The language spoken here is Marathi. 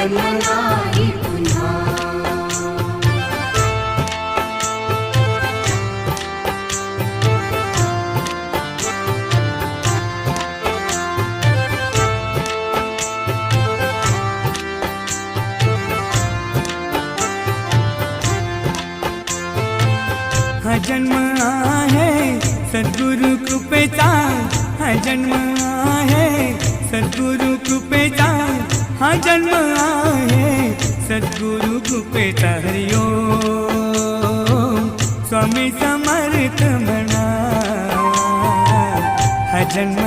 जन्म नाही पुन्हा। हा जन्म आहे सद्गुरु कृपेचा, हा जन्म आहे सद्गुरु कृपेचा, हा जन्म आहे सद्गुरु कृपेचा। हरि ओम स्वामी समर्थ म्हणा, हा जन्म